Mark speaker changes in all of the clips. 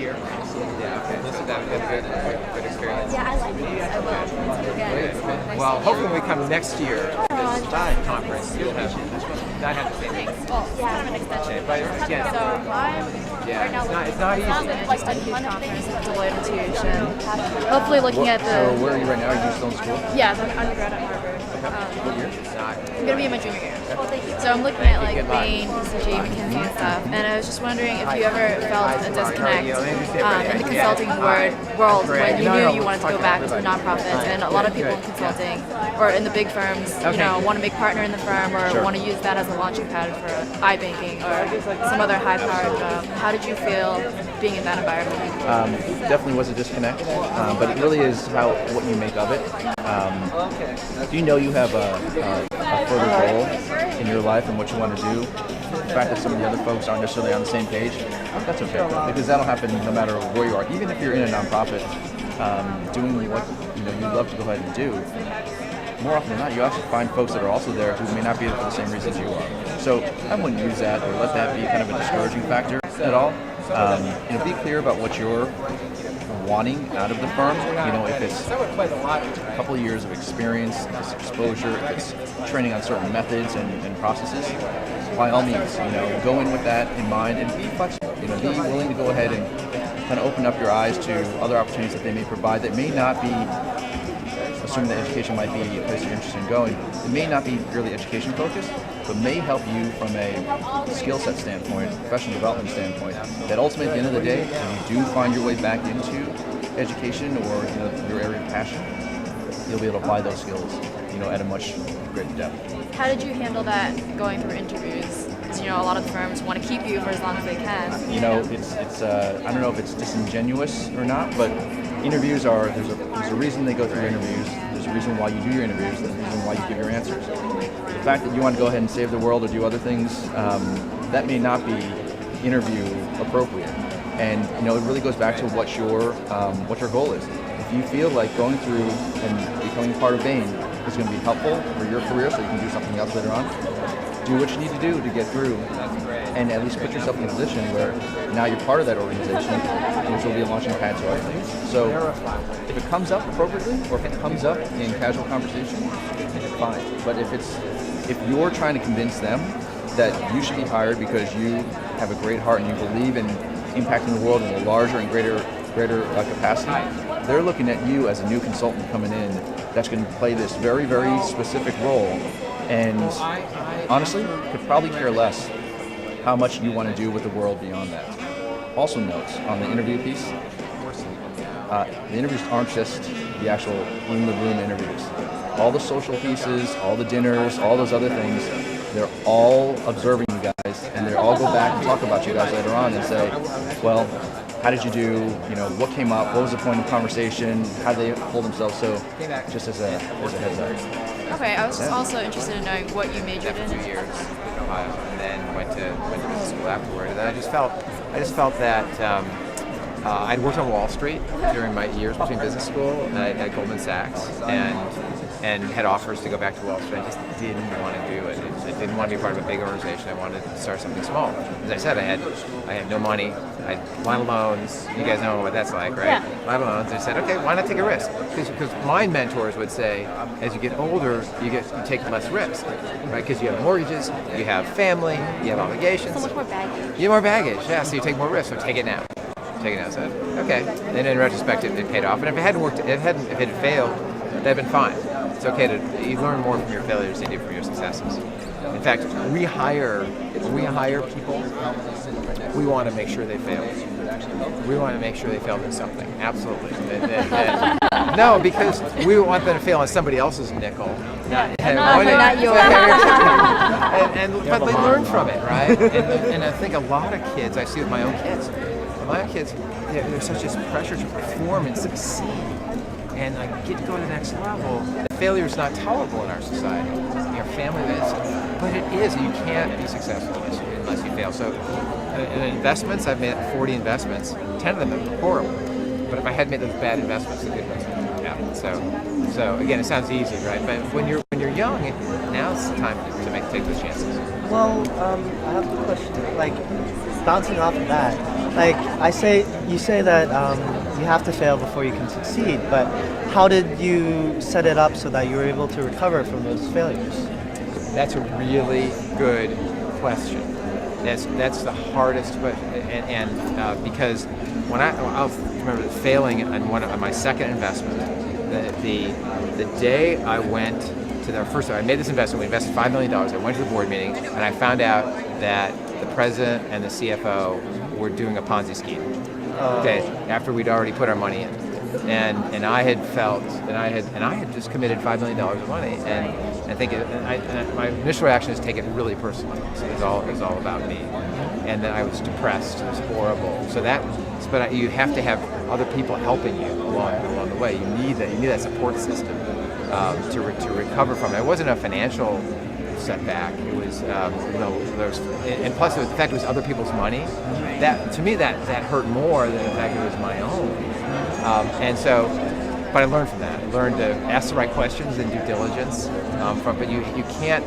Speaker 1: here? Yeah, okay. Listen, that was a good experience.
Speaker 2: Yeah, I like it. I will.
Speaker 1: Good. Well, hopefully when we come next year to this conference, you'll not have the same thing.
Speaker 2: Well, yeah, kind of an extension.
Speaker 1: But again,
Speaker 2: So I'm right now
Speaker 1: it's not easy.
Speaker 2: like a huge conference with Deloitte Institute, and hopefully looking at the.
Speaker 3: So where are you right now? Are you still in school?
Speaker 2: Yeah, I'm an undergrad at Harvard.
Speaker 3: What year?
Speaker 2: I'm gonna be in my junior year. So I'm looking at like Bain, BCG, McKinsey, and stuff. And I was just wondering if you ever felt a disconnect in the consulting world when you knew you wanted to go back to nonprofits, and a lot of people in consulting or in the big firms, want to make partner in the firm or want to use that as a launching pad for iBanking or some other high-powered job. How did you feel being in that environment?
Speaker 3: Definitely was a disconnect, but it really is what you make of it. Do you know you have a further goal in your life and what you want to do? The fact that some of the other folks aren't necessarily on the same page, that's okay, because that'll happen no matter where you are. Even if you're in a nonprofit, doing what you love to go ahead and do, more often than not, you also find folks that are also there who may not be there for the same reasons you are. So I wouldn't use that or let that be kind of a discouraging factor at all. Be clear about what you're wanting out of the firm. If it's a couple of years of experience, if it's exposure, if it's training on certain methods and processes, by all means, go in with that in mind and be flexible. Be willing to go ahead and kind of open up your eyes to other opportunities that they may provide that may not be, assuming that education might be a place you're interested in going, it may not be purely education focused, but may help you from a skill set standpoint, professional development standpoint, that ultimately at the end of the day, when you do find your way back into education or your area of passion, you'll be able to apply those skills at a much greater depth.
Speaker 2: How did you handle that going through interviews? Because a lot of the firms want to keep you for as long as they can.
Speaker 3: It's I don't know if it's disingenuous or not, but interviews there's a reason they go through interviews. There's a reason why you do your interviews. There's a reason why you give your answers. The fact that you want to go ahead and save the world or do other things, that may not be interview appropriate. And it really goes back to what your goal is. If you feel like going through and becoming part of Bain is going to be helpful for your career, so you can do something else later on, do what you need to do to get through, and at least put yourself in a position where now you're part of that organization, which will be a launching pad to other things. So if it comes up appropriately, or if it comes up in casual conversation, fine. But if you're trying to convince them that you should be hired because you have a great heart and you believe in impacting the world in a larger and greater capacity, they're looking at you as a new consultant coming in that's going to play this very, very specific role, and honestly, could probably care less how much you want to do with the world beyond that. Also notes on the interview piece, the interviews aren't just the actual in-the-room interviews. All the social pieces, all the dinners, all those other things, they're all observing you guys, and they all go back and talk about you guys later on and say, well, how did you do? What came up? What was the point of conversation? How did they hold themselves? So, just as a heads up.
Speaker 2: Okay, I was just also interested in knowing what you majored in.
Speaker 1: 2 years in Ohio, and then went to business school afterward. And then I just felt that I'd worked on Wall Street during my years between business school at Goldman Sachs, and had offers to go back to Wall Street. I just didn't want to do it. I didn't want to be part of a big organization. I wanted to start something small. As I said, I had no money. I had a lot of loans. You guys know what that's like, right?
Speaker 2: Yeah.
Speaker 1: A lot of loans. I said, okay, why not take a risk? Because my mentors would say, as you get older, you take less risk, right? Because you have mortgages, you have family, you have obligations.
Speaker 2: So much more baggage.
Speaker 1: You have more baggage, yeah. So you take more risk. So take it now. So okay. And in retrospect, it paid off. And if it hadn't worked, if it had failed, that'd been fine. It's okay you learn more from your failures than you do from your successes. In fact, when we hire people, we want to make sure they fail. We want to make sure they failed in something. Absolutely. No, because we want them to fail on somebody else's nickel. Not yours. But they learn from it, right? And I think a lot of kids, I see with my own kids, there's such this pressure to perform and succeed. And get to go to the next level. Failure is not tolerable in our society. Your family is, but it is. You can't be successful unless you fail. So, in investments, I've made 40 investments. 10 of them have been horrible. But if I had made those bad investments, a good investment would happen. So again, it sounds easy, right? But when you're young, now's the time to take those chances.
Speaker 4: Well, I have a question. bouncing off of that, like you say that you have to fail before you can succeed, but how did you set it up so that you were able to recover from those failures?
Speaker 1: That's a really good question. That's the hardest question, and because when I'll remember failing on my second investment, the day I went to the first time I made this investment, we invested $5 million. I went to the board meeting and I found out that the president and the CFO were doing a Ponzi scheme. Okay, after we'd already put our money in, and I had felt that I had just committed $5 million of money, and I think my initial reaction is to take it really personally. So it was all about me, and then I was depressed. It was horrible. But you have to have other people helping you along the way. You need that support system to recover from it. It wasn't a financial setback. It was and plus the fact it was other people's money. That to me that hurt more than the fact it was my own. But I learned from that. I learned to ask the right questions and due diligence. But you can't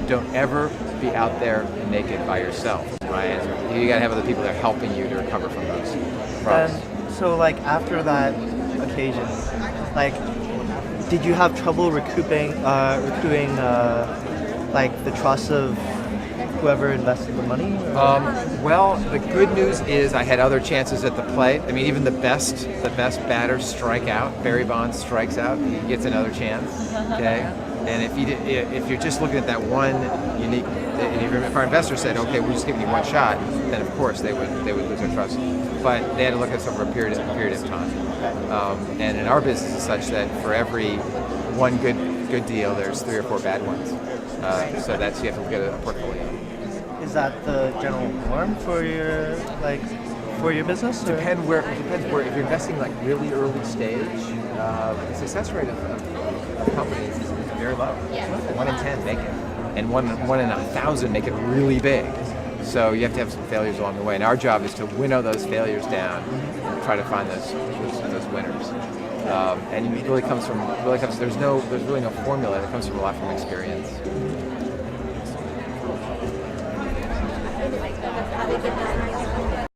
Speaker 1: don't ever be out there naked by yourself, right? You got to have other people that are helping you to recover from those problems.
Speaker 4: So like after that occasion, like did you have trouble recouping like the trust of whoever invested the money?
Speaker 1: Well, the good news is I had other chances at the plate. I mean, even the best batters strike out. Barry Bonds strikes out, he gets another chance. Okay, and if you're just looking at that one unique, if our investor said, okay, we're just giving you one shot, then of course they would lose their trust. But they had to look at this over a period of time. And in our business, it's such that for every one good deal, there's 3 or 4 bad ones. So you have to look at a portfolio.
Speaker 4: Is that the general norm for your business?
Speaker 1: Depends where. If you're investing like really early stage, the success rate of companies is very low. 1 in 10 make it, and one in 1,000 make it really big. So you have to have some failures along the way, and our job is to winnow those failures down and try to find those winners. And it really comes from there's really no formula. It comes from a lot from experience.